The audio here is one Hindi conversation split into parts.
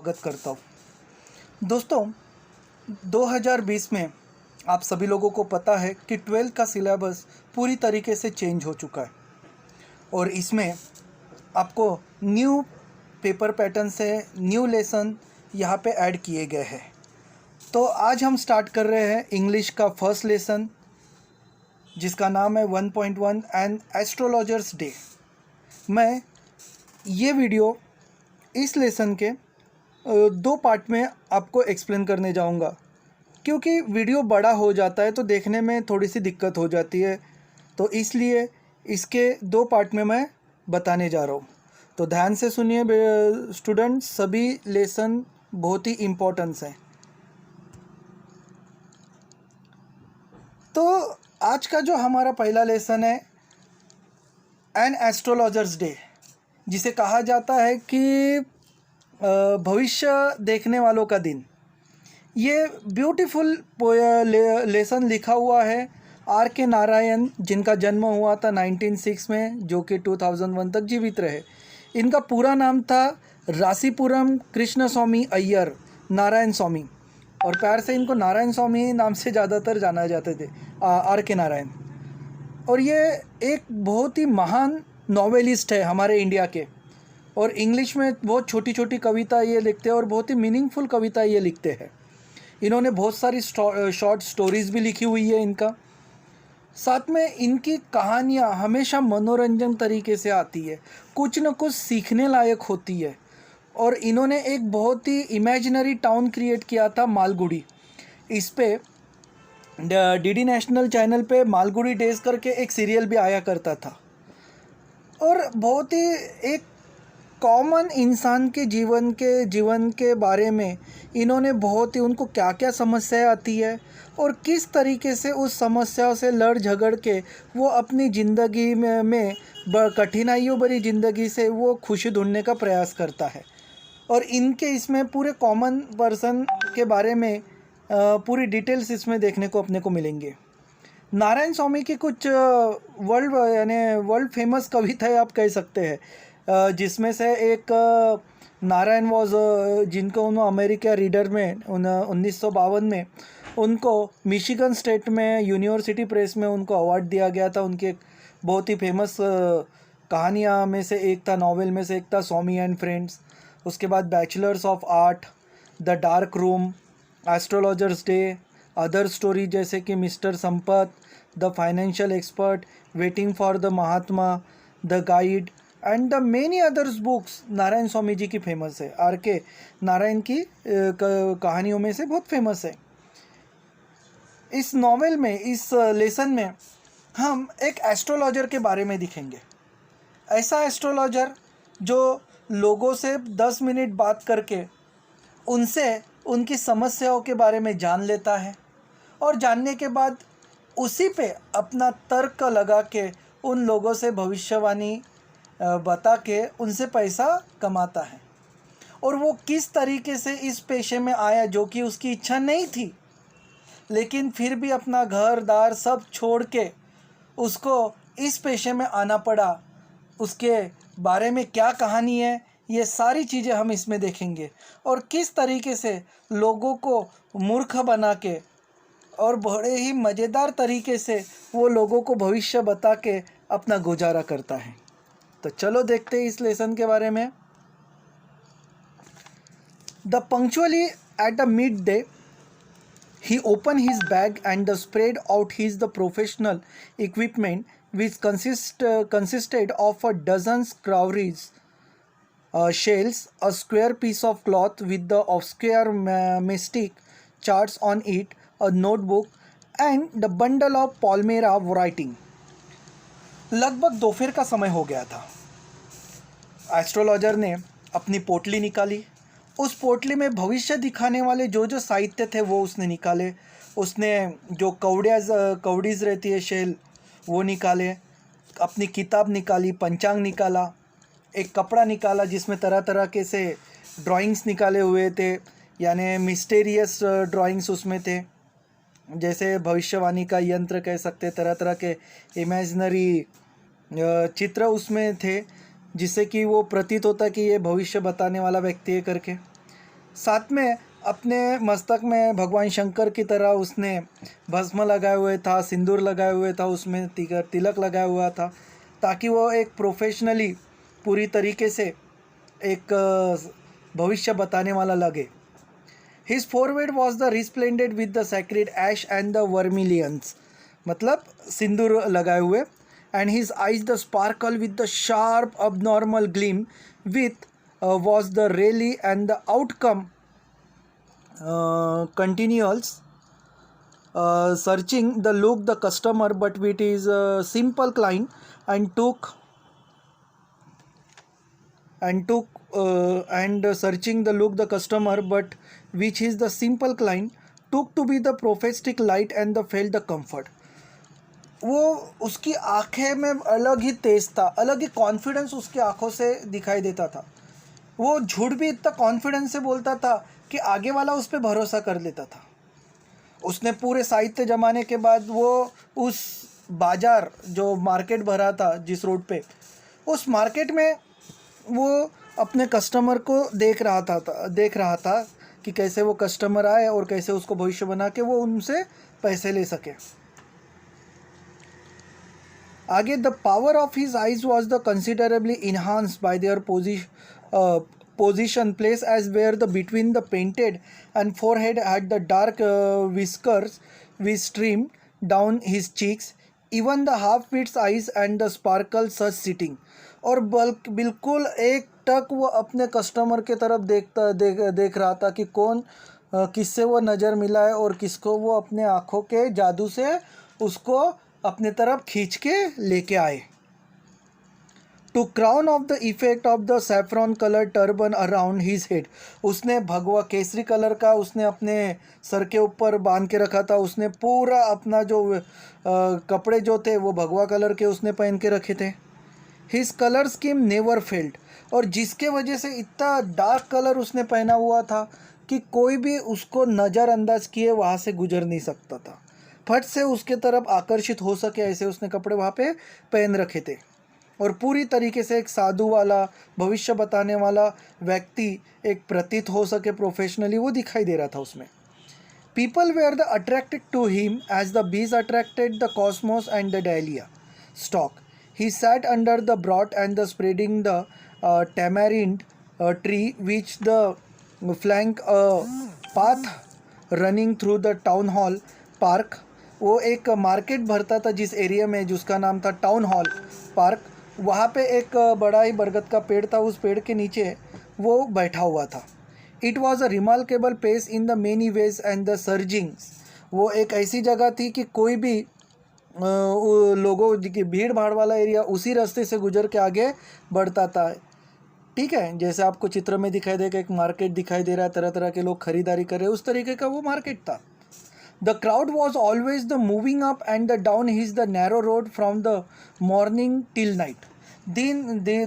स्वागत करता हूँ। दोस्तों, 2020 में आप सभी लोगों को पता है कि 12th का सिलेबस पूरी तरीके से चेंज हो चुका है और इसमें आपको न्यू पेपर पैटर्न से न्यू लेसन यहाँ पे ऐड किए गए हैं। तो आज हम स्टार्ट कर रहे हैं इंग्लिश का फर्स्ट लेसन, जिसका नाम है 1.1 एंड एस्ट्रोलॉजर्स डे। मैं ये वीडियो इस लेसन के दो पार्ट में आपको एक्सप्लेन करने जाऊंगा, क्योंकि वीडियो बड़ा हो जाता है तो देखने में थोड़ी सी दिक्कत हो जाती है, तो इसलिए इसके दो पार्ट में मैं बताने जा रहा हूँ। तो ध्यान से सुनिए स्टूडेंट्स, सभी लेसन बहुत ही इम्पोर्टेंस है। तो आज का जो हमारा पहला लेसन है एन एस्ट्रोलॉजर्स डे, जिसे कहा जाता है कि भविष्य देखने वालों का दिन। ये ब्यूटीफुल लेसन लिखा हुआ है आर के नारायण, जिनका जन्म हुआ था 1906 में, जो कि 2001 तक जीवित रहे। इनका पूरा नाम था रासीपुरम कृष्ण स्वामी अय्यर नारायण स्वामी, और प्यार से इनको नारायण स्वामी नाम से ज़्यादातर जाना जाते थे, आर के नारायण। और ये एक बहुत ही महान नॉवेलिस्ट है हमारे इंडिया के, और इंग्लिश में बहुत छोटी छोटी कविता ये लिखते हैं और बहुत ही मीनिंगफुल कविता ये लिखते हैं। इन्होंने बहुत सारी शॉर्ट स्टोरीज़ भी लिखी हुई है इनका। साथ में इनकी कहानियाँ हमेशा मनोरंजन तरीके से आती है, कुछ न कुछ सीखने लायक होती है। और इन्होंने एक बहुत ही इमेजिनरी टाउन क्रिएट किया था, मालगुडी। इस पे डीडी नेशनल चैनल पे मालगुडी डेज करके एक सीरियल भी आया करता था, और बहुत ही एक कॉमन इंसान के जीवन के बारे में इन्होंने बहुत ही, उनको क्या क्या समस्याएं आती है और किस तरीके से उस समस्याओं से लड़ झगड़ के वो अपनी ज़िंदगी में कठिनाइयों भरी ज़िंदगी से वो खुशी ढूंढने का प्रयास करता है। और इनके इसमें पूरे कॉमन पर्सन के बारे में पूरी डिटेल्स इसमें देखने को अपने को मिलेंगे। नारायण स्वामी की कुछ वर्ल्ड फेमस कविताएं आप कह सकते हैं, जिसमें से एक नारायण वॉज, जिनको उन्होंने अमेरिका रीडर में 1952 में उनको मिशिगन स्टेट में यूनिवर्सिटी प्रेस में उनको अवार्ड दिया गया था। उनके एक बहुत ही फेमस कहानियाँ में से एक था, नॉवेल में से एक था स्वामी एंड फ्रेंड्स। उसके बाद bachelors of art, the dark room, astrologers day, other story जैसे कि mister Sampath, the financial expert, waiting for the Mahatma, the guide and the many others books Narayan Swami ji की फेमस है। आर के नारायण की कहानियों में से बहुत फेमस है। इस नॉवेल में, इस लेसन में हम एक एस्ट्रोलॉजर के बारे में दिखेंगे। ऐसा एस्ट्रोलॉजर जो लोगों से 10 मिनट बात करके उनसे उनकी समस्याओं के बारे में जान लेता है, और जानने के बाद उसी पे अपना तर्क लगा के उन लोगों से भविष्यवाणी बता के उनसे पैसा कमाता है। और वो किस तरीके से इस पेशे में आया, जो कि उसकी इच्छा नहीं थी, लेकिन फिर भी अपना घर दार सब छोड़ के उसको इस पेशे में आना पड़ा, उसके बारे में क्या कहानी है, ये सारी चीज़ें हम इसमें देखेंगे। और किस तरीके से लोगों को मूर्ख बना के और बड़े ही मज़ेदार तरीके से वो लोगों को भविष्य बता के अपना गुजारा करता है। तो चलो देखते हैं इस लेसन के बारे में। The punctually at a mid day he opened his bag and spread out his the professional equipment, which consisted of a dozen crowries, shells, a square piece of cloth with the obscure mystic charts on it, a notebook, and the bundle of palmera writing. लगभग दोपहर का समय हो गया था। एस्ट्रोलॉजर ने अपनी पोटली निकाली। उस पोटली में भविष्य दिखाने वाले जो जो साहित्य थे वो उसने निकाले। उसने जो कौड़ीज़ रहती है, शेल, वो निकाले। अपनी किताब निकाली, पंचांग निकाला, एक कपड़ा निकाला जिसमें तरह तरह के से ड्राइंग्स निकाले हुए थे, यानी मिस्टीरियस ड्राइंग्स उसमें थे, जैसे भविष्यवाणी का यंत्र कह सकते, तरह तरह के इमेजिनरी चित्र उसमें थे, जिससे कि वो प्रतीत होता कि ये भविष्य बताने वाला व्यक्ति है करके। साथ में अपने मस्तक में भगवान शंकर की तरह उसने भस्म लगाए हुए था, सिंदूर लगाए हुए था, उसमें तिलक लगाया हुआ था, ताकि वो एक प्रोफेशनली पूरी तरीके से एक भविष्य बताने वाला लगे। His forehead was the resplendent with the sacred ash and the vermilions, मतलब सिंदूर लगाए हुए, and his eyes the sparkle with the sharp abnormal gleam with was the rally and the outcome continuals searching the look the customer but with his simple client and took and searching the look the customer but which is the simple client took to be the prophetic light and the felt the comfort. वो उसकी आंखें में अलग ही तेज था, अलग ही कॉन्फिडेंस उसकी आंखों से दिखाई देता था। वो झूठ भी इतना कॉन्फिडेंस से बोलता था कि आगे वाला उस पर भरोसा कर लेता था। उसने पूरे साहित्य जमाने के बाद वो उस बाज़ार जो मार्केट भरा था जिस रोड पे, उस मार्केट में वो अपने कस्टमर को देख रहा था कि कैसे वो कस्टमर आए और कैसे उसको भविष्य बना के वो उनसे पैसे ले सके। आगे the power of his eyes was the considerably enhanced bye there position place as where the between the painted and forehead had the dark whiskers which streamed down his cheeks, even the half wits eyes and the sparkle such sitting, और बिल्कुल एक टक वो अपने कस्टमर के तरफ देख रहा था कि कौन किससे वो नज़र मिला है और किसको वो अपने आँखों के जादू से उसको अपने तरफ खींच के लेके आए। To crown of the effect of the saffron colour turban around his head, उसने भगवा केसरी कलर का उसने अपने सर के ऊपर बांध के रखा था। उसने पूरा अपना जो कपड़े जो थे वो भगवा कलर के उसने पहन के रखे थे। His colour scheme never failed, और जिसके वजह से इतना डार्क कलर उसने पहना हुआ था कि कोई भी उसको नज़रअंदाज किए वहाँ से गुजर नहीं सकता था। फट से उसके तरफ आकर्षित हो सके ऐसे उसने कपड़े वहाँ पे पहन रखे थे, और पूरी तरीके से एक साधु वाला भविष्य बताने वाला व्यक्ति एक प्रतीत हो सके प्रोफेशनली, वो दिखाई दे रहा था उसमें। People were the attracted to him as the bees attracted the cosmos and the dahlia stalk. He sat under the broad and the spreading the tamarind tree which the flank path running through the town hall park। वो एक मार्केट भरता था जिस एरिया में जिसका नाम था टाउन हॉल पार्क, वहाँ पे एक बड़ा ही बरगद का पेड़ था, उस पेड़ के नीचे वो बैठा हुआ था। It was a remarkable place in the many ways and the surgings, वो एक ऐसी जगह थी कि कोई भी लोगों की भीड़ भाड़ वाला एरिया उसी रास्ते से गुजर के आगे बढ़ता था। ठीक है, जैसे आपको चित्र में दिखाई देगा एक मार्केट दिखाई दे रहा है, तरह तरह के लोग खरीदारी कर रहे हैं, उस तरीके का वो मार्केट था। The crowd was always the moving up and the down his the narrow road from the morning till night.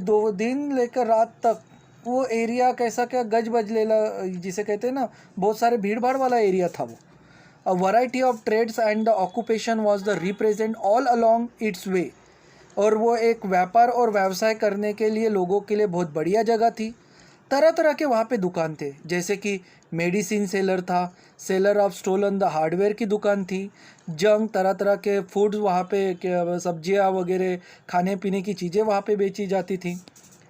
दो दिन लेकर रात तक वो एरिया कैसा क्या गज बज लेला जिसे कहते हैं ना, बहुत सारे भीड़ भाड़ वाला एरिया था वो। A variety of trades and the occupation was the represent all along its way, और वो एक व्यापार और व्यवसाय करने के लिए लोगों के लिए बहुत बढ़िया जगह थी। तरह तरह के वहाँ पे दुकान थे, जैसे कि मेडिसिन सेलर था, seller of stolen the hardware की दुकान थी, जंग तरह तरह के फूड्स वहाँ पे सब्जियाँ वगैरह खाने पीने की चीज़ें वहाँ पे बेची जाती थी।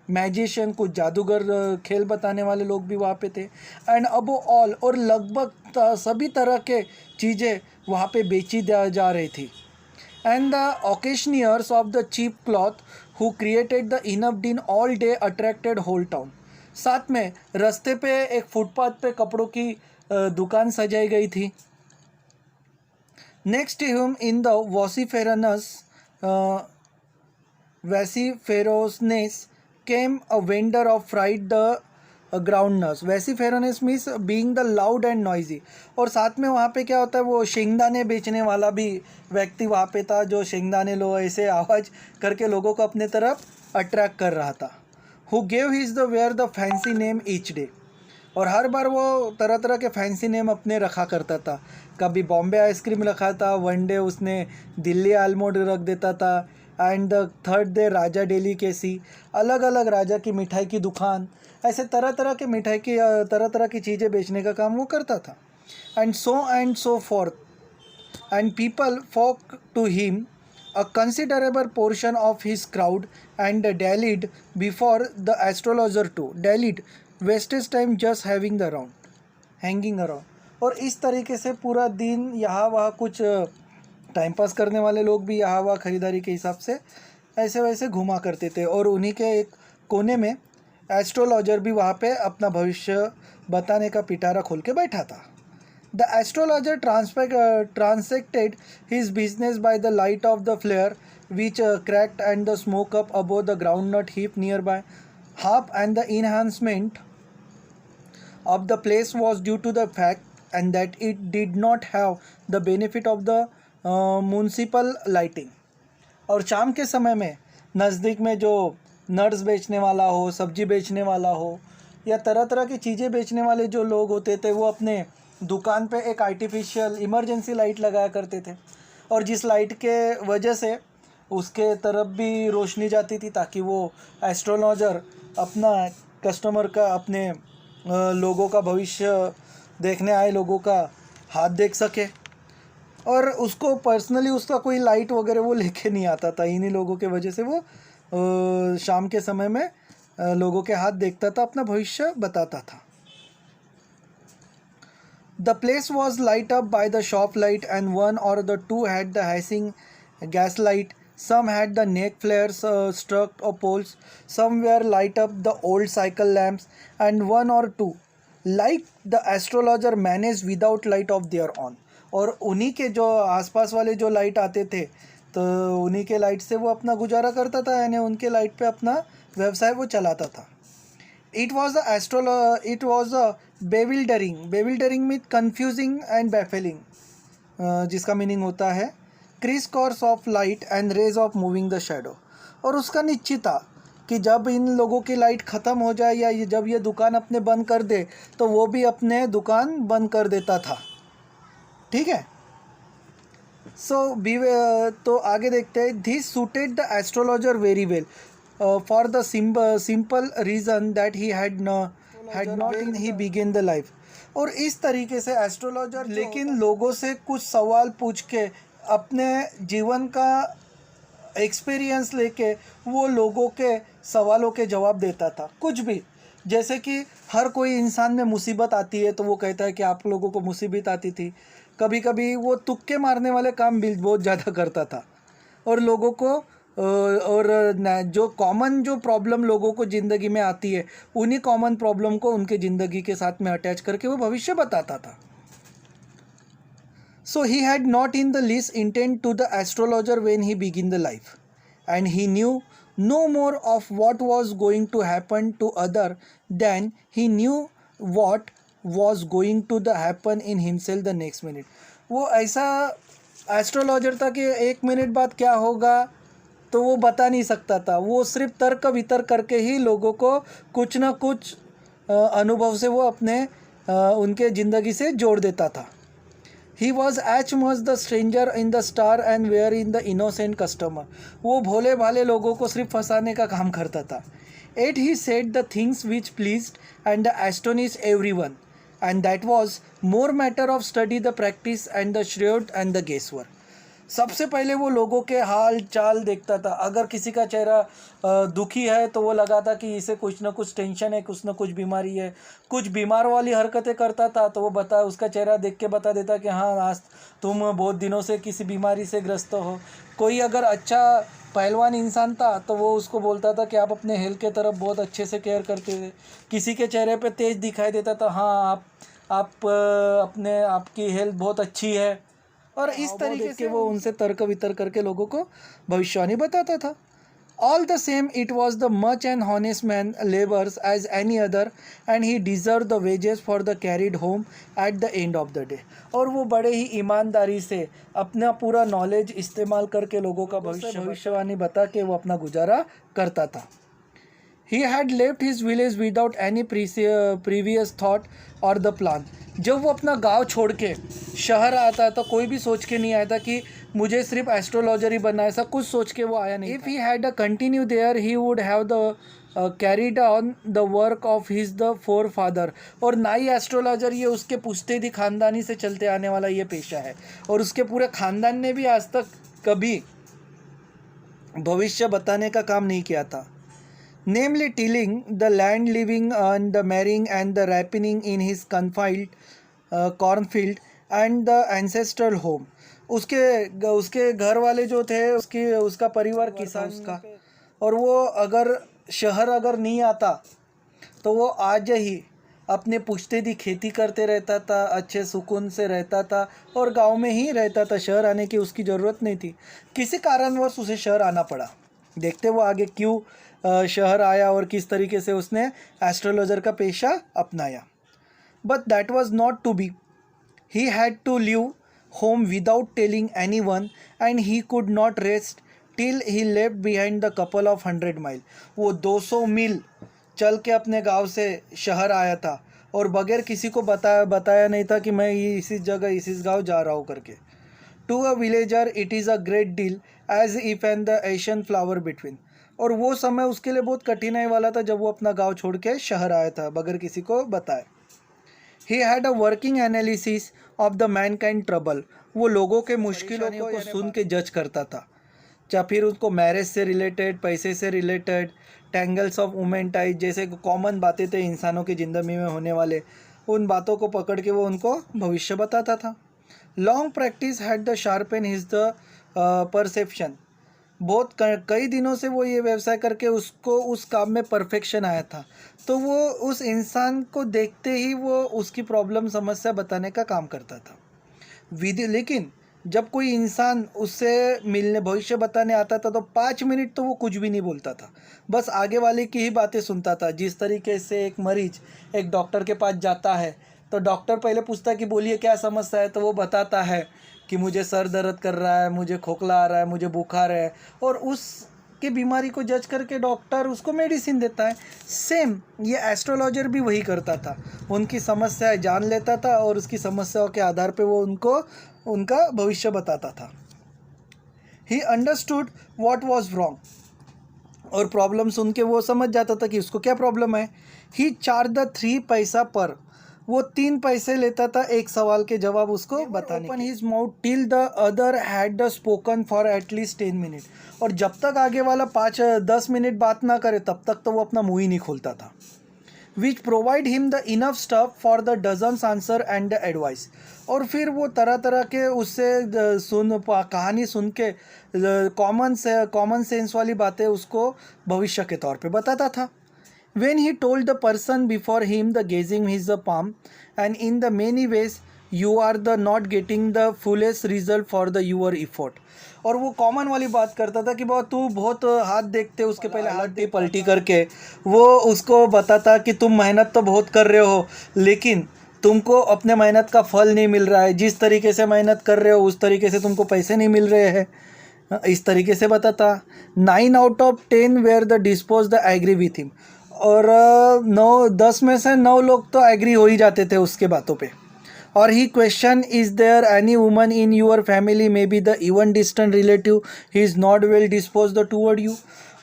मैजिशियन कुछ जादूगर खेल बताने वाले लोग भी वहाँ पे थे। एंड अबो ऑल, और लगभग सभी तरह के चीज़ें वहाँ पे बेची जा रही थी। And the auctioneers of the cheap cloth who created the enough din all day attracted whole town. साथ में रास्ते पे एक फुटपाथ पे कपड़ों की दुकान सजाई गई थी। Next him in the vociferousness came a vendor of fried the groundnuts। Vociferousness means being the loud and noisy, और साथ में वहाँ पे क्या होता है वो शेंगदाने बेचने वाला भी व्यक्ति वहाँ पे था, जो शेंगदाने लो ऐसे आवाज़ करके लोगों को अपने तरफ अट्रैक्ट कर रहा था। Who gave his the ware the fancy name each day, और हर बार वो तरह तरह के फैंसी नेम अपने रखा करता था। कभी बॉम्बे आइसक्रीम रखा था, वन डे उसने दिल्ली आलमोड रख देता था, and the third day Raja delicacy, अलग अलग राजा की मिठाई की दुकान। ऐसे तरह तरह के मिठाई की तरह तरह की चीज़ें बेचने का काम वो करता था. And so forth. And people flocked to him. A considerable portion of his crowd and dallied before the astrologer too. Dallied, wasted time just hanging around. और इस तरीके से पूरा दिन यहाँ वहाँ कुछ टाइम पास करने वाले लोग भी यहाँ वहाँ ख़रीदारी के हिसाब से ऐसे वैसे घुमा करते थे. और उन्हीं के एक कोने में एस्ट्रोलॉजर भी वहाँ पे अपना भविष्य बताने का पिटारा खोल के बैठा था. The astrologer transacted his business by the light of the flare which cracked and the smoke up above the groundnut heap nearby. Half and the enhancement of the place was due to the fact and that it did not have the benefit of the municipal lighting. और शाम के समय में नज़दीक में जो नट्स बेचने वाला हो, सब्जी बेचने वाला हो या तरह तरह की चीज़ें बेचने वाले जो लोग होते थे वो अपने दुकान पे एक आर्टिफिशियल इमरजेंसी लाइट लगाया करते थे. और जिस लाइट के वजह से उसके तरफ भी रोशनी जाती थी ताकि वो एस्ट्रोलॉजर अपना कस्टमर का अपने लोगों का भविष्य देखने आए लोगों का हाथ देख सके. और उसको पर्सनली उसका कोई लाइट वगैरह वो लेके नहीं आता था. इन्हीं लोगों के वजह से वो शाम के समय में लोगों के हाथ देखता था, अपना भविष्य बताता था. The place was light up by the shop light and one or the two had the hissing gas light. Some had the neck flares struck or poles. Some were light up the old cycle lamps and one or two, like the astrologer managed without light of their own. और उन्हीं के जो आसपास वाले जो लाइट आते थे तो उन्हीं के लाइट से वो अपना गुजारा करता था, यानी उनके लाइट पे अपना व्यवसाय वो चलाता था. It was a bewildering. Bewildering means confusing and baffling, जिसका मीनिंग होता है criss cross of light and rays of moving the shadow. और उसका निश्चित था कि जब इन लोगों की लाइट ख़त्म हो जाए या जब ये दुकान अपने बंद कर दे तो वो भी अपने दुकान बंद कर देता था. ठीक है. तो आगे देखते हैं. This suited the astrologer very well for the simple reason that he had not when he began the life. और इस तरीके से एस्ट्रोलॉजर लेकिन लोगों से कुछ सवाल पूछ के अपने जीवन का एक्सपीरियंस लेके वो लोगों के सवालों के जवाब देता था. कुछ भी, जैसे कि हर कोई इंसान में मुसीबत आती है तो वो कहता है कि आप लोगों को मुसीबत आती थी. कभी कभी वो तुक्के मारने वाले काम भी बहुत ज़्यादा करता था. और लोगों को जो कॉमन जो प्रॉब्लम लोगों को ज़िंदगी में आती है उन्हीं कॉमन प्रॉब्लम को उनके ज़िंदगी के साथ में अटैच करके वो भविष्य बताता था. So he had not in the least intent to the astrologer when he begin the life and he knew no more of what was going to happen to other than he knew what was going to the happen in himself the next minute. वो ऐसा एस्ट्रोलॉजर था कि एक मिनट बाद क्या होगा तो वो बता नहीं सकता था. वो सिर्फ तर्क वितर्क करके ही लोगों को कुछ ना कुछ अनुभव से वो अपने उनके ज़िंदगी से जोड़ देता था. He was as much the stranger in the star and were in the innocent customer. वो भोले भाले लोगों को सिर्फ फंसाने का काम करता था. At he said the things which pleased and the astonish everyone and that was more matter of study the practice and the shrewd and the guesswork. सबसे पहले वो लोगों के हाल चाल देखता था. अगर किसी का चेहरा दुखी है तो वो लगा था कि इसे कुछ ना कुछ टेंशन है, कुछ ना कुछ बीमारी है. कुछ बीमार वाली हरकतें करता था तो वो उसका चेहरा देख के बता देता कि हाँ आज तुम बहुत दिनों से किसी बीमारी से ग्रस्त हो. कोई अगर अच्छा पहलवान इंसान था तो वो उसको बोलता था कि आप अपने हेल्थ के तरफ बहुत अच्छे से केयर करते थे. किसी के चेहरे पे तेज दिखाई देता था, हाँ आप अपने आपकी हेल्थ बहुत अच्छी है. और इस तरीके से वो उनसे तर्क वितर्क करके लोगों को भविष्यवाणी बताता था. All the same it was the much and honest man labours as any other and he deserve the wages for the carried home at the end of the day. और वो बड़े ही ईमानदारी से अपना पूरा नॉलेज इस्तेमाल करके लोगों का भविष्यवाणी बता के वो अपना गुजारा करता था. He had left his village without any previous thought or the plan. जब वो अपना गांव छोड़ के शहर आता तो कोई भी सोच के नहीं आया था कि मुझे सिर्फ एस्ट्रोलॉजर ही बनना है. ऐसा कुछ सोच के वो आया नहीं. If he had continued there, he would have carried on the work of his the four father, और नाई एस्ट्रोलॉजर ये उसके पुश्तैदी खानदानी से चलते आने वाला ये पेशा है, और उसके पूरे खानदान ने भी आज तक कभी भविष्य बताने का काम नहीं किया था. Namely tilling the land, living and the marrying and the ripening in his confined cornfield and the ancestral home. उसके घर वाले जो थे, उसका परिवार किसान का, और वो अगर शहर अगर नहीं आता तो वो आज ही अपने पुश्तैदी खेती करते रहता था, अच्छे सुकून से रहता था और गांव में ही रहता था. शहर आने की उसकी ज़रूरत नहीं थी. किसी कारणवश उसे शहर आना पड़ा. देखते वो आगे क्यों शहर आया और किस तरीके से उसने एस्ट्रोलॉजर का पेशा अपनाया. But that was not to be. He had to leave home without telling anyone and he could not rest till he left behind the couple of 100 mile. वो 200 मील चल के अपने गांव से शहर आया था और बगैर किसी को बताया नहीं था कि मैं इसी जगह इस गांव जा रहा हूँ करके. To a villager it is a great deal as if and the Asian flower between. और वो समय उसके लिए बहुत कठिनाई वाला था जब वो अपना गांव छोड़ के शहर आया था बगैर किसी को बताए. He had a working analysis of the Mankind trouble. वो लोगों के मुश्किलों को सुन के जज करता था, चाहे फिर उसको मैरिज से रिलेटेड, पैसे से related, tangles of women type, जैसे कॉमन बातें थे इंसानों की ज़िंदगी में होने वाले, उन बातों को पकड़ के वो उनको भविष्य बताता था. Long practice had the sharpen his the perception. बहुत कई दिनों से वो ये व्यवसाय करके उसको उस काम में परफेक्शन आया था, तो वो उस इंसान को देखते ही वो उसकी प्रॉब्लम समस्या बताने का काम करता था. लेकिन जब कोई इंसान उससे मिलने भविष्य बताने आता था तो 5 मिनट तो वो कुछ भी नहीं बोलता था, बस आगे वाले की ही बातें सुनता था. जिस तरीके से एक मरीज एक डॉक्टर के पास जाता है तो डॉक्टर पहले पूछता है कि बोलिए क्या समस्या है, तो वो बताता है कि मुझे सर दर्द कर रहा है, मुझे खोखला आ रहा है, मुझे बुखार है, और उसकी बीमारी को जज करके डॉक्टर उसको मेडिसिन देता है. सेम ये एस्ट्रोलॉजर भी वही करता था. उनकी समस्याएं जान लेता था और उसकी समस्याओं के आधार पे वो उनको उनका भविष्य बताता था. He understood what was wrong. और प्रॉब्लम सुन के वो समझ जाता था कि उसको क्या प्रॉब्लम है. ही चार्ज द 3 पैसा पर. वो 3 पैसे लेता था एक सवाल के जवाब उसको बताने. Open his mouth till the other had the spoken for at least 10 minute. और जब तक आगे वाला 5-10 मिनट बात ना करे तब तक तो वो अपना मुँह ही नहीं खोलता था. Which provide him the enough stuff for the dozens answer and the advice. और फिर वो तरह तरह के उससे कहानी सुन के कॉमन सेंस वाली बातें उसको भविष्य के तौर पे बताता था. When he told the person before him the gazing his the palm, and in the many ways you are the not getting the fullest result for the your effort. और वो कॉमन वाली बात करता था कि बहुत तू बहुत हाथ देखते, उसके पहले हाथ पलटी करके वो उसको बताता कि तुम मेहनत तो बहुत कर रहे हो लेकिन तुमको अपने मेहनत का फल नहीं मिल रहा है. जिस तरीके से मेहनत कर रहे हो उस तरीके से तुमको पैसे नहीं मिल रहे हैं. इस तरीके से बताता. 9 out of 10 were the dispose the agree with him. और 10 में से 9 लोग तो एग्री हो ही जाते थे उसके बातों पे. और he question is there any woman in your family may be the even distant relative he is not well disposed the toward you.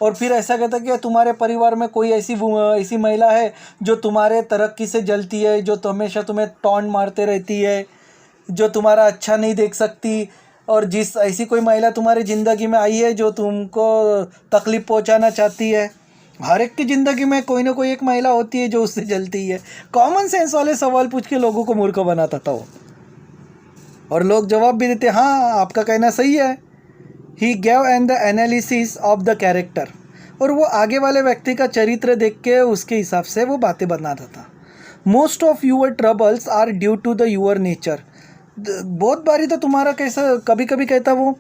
और फिर ऐसा कहता कि तुम्हारे परिवार में कोई ऐसी महिला है जो तुम्हारे तरक्की से जलती है, जो हमेशा तुम्हें टॉन्ट मारते रहती है, जो तुम्हारा अच्छा नहीं देख सकती, और जिस ऐसी कोई महिला तुम्हारी ज़िंदगी में आई है जो तुमको तकलीफ़ पहुंचाना चाहती है. हर एक की ज़िंदगी में कोई ना कोई एक महिला होती है जो उससे जलती है. कॉमन सेंस वाले सवाल पूछ के लोगों को मूर्ख बनाता था वो, और लोग जवाब भी देते हाँ आपका कहना सही है. He gave and the analysis of the character. और वो आगे वाले व्यक्ति का चरित्र देख के उसके हिसाब से वो बातें बनाता था. Most of your troubles are due to the your nature. बहुत बारी तो तुम्हारा कैसा कभी कभी कहता वो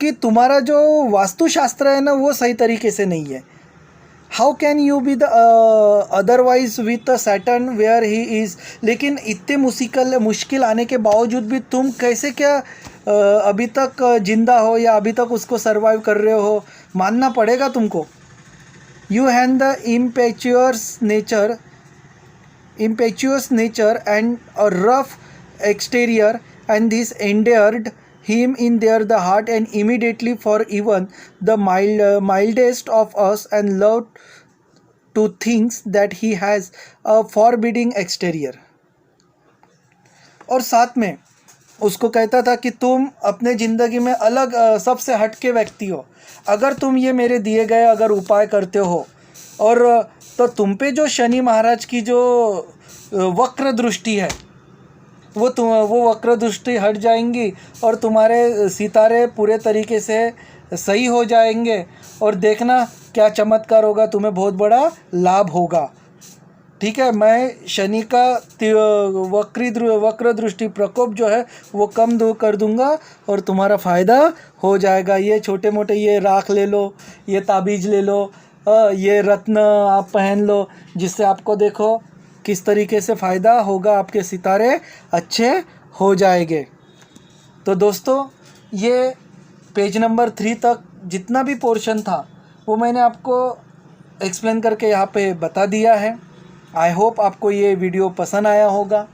कि तुम्हारा जो वास्तुशास्त्र है ना वो सही तरीके से नहीं है. How can you be the otherwise with Saturn where he is. लेकिन इतने मुश्किल आने के बावजूद भी तुम कैसे क्या अभी तक जिंदा हो या अभी तक उसको सर्वाइव कर रहे हो, मानना पड़ेगा तुमको. You have the impetuous nature and a rough exterior, and this endeared him in their the heart and immediately for even the mildest of us, and loved to thinks that he has a forbidding exterior. और साथ में उसको कहता था कि तुम अपने ज़िंदगी में अलग सबसे हटके व्यक्ति हो। अगर तुम ये मेरे दिए गए अगर उपाय करते हो और तो तुम पे जो शनि महाराज की जो वक्र दृष्टि है वो वक्र दृष्टि हट जाएंगी और तुम्हारे सितारे पूरे तरीके से सही हो जाएंगे और देखना क्या चमत्कार होगा, तुम्हें बहुत बड़ा लाभ होगा। ठीक है, मैं शनि का वक्र दृष्टि प्रकोप जो है वो कम कर दूंगा और तुम्हारा फ़ायदा हो जाएगा। ये छोटे मोटे ये राख ले लो, ये ताबीज़ ले लो, ये रत्न आप पहन लो, जिससे आपको देखो किस तरीके से फ़ायदा होगा, आपके सितारे अच्छे हो जाएंगे। तो दोस्तों ये पेज नंबर 3 तक जितना भी पोर्शन था वो मैंने आपको एक्सप्लेन करके यहाँ पे बता दिया है। आई होप आपको ये वीडियो पसंद आया होगा।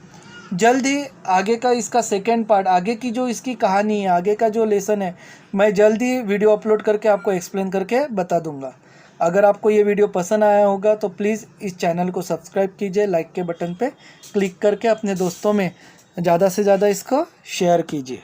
जल्द ही आगे का इसका सेकेंड पार्ट, आगे की जो इसकी कहानी है, आगे का जो लेसन है, मैं जल्द ही वीडियो अपलोड करके आपको एक्सप्लेन करके बता दूंगा। अगर आपको ये वीडियो पसंद आया होगा तो प्लीज़ इस चैनल को सब्सक्राइब कीजिए, लाइक के बटन पे क्लिक करके अपने दोस्तों में ज़्यादा से ज़्यादा इसको शेयर कीजिए।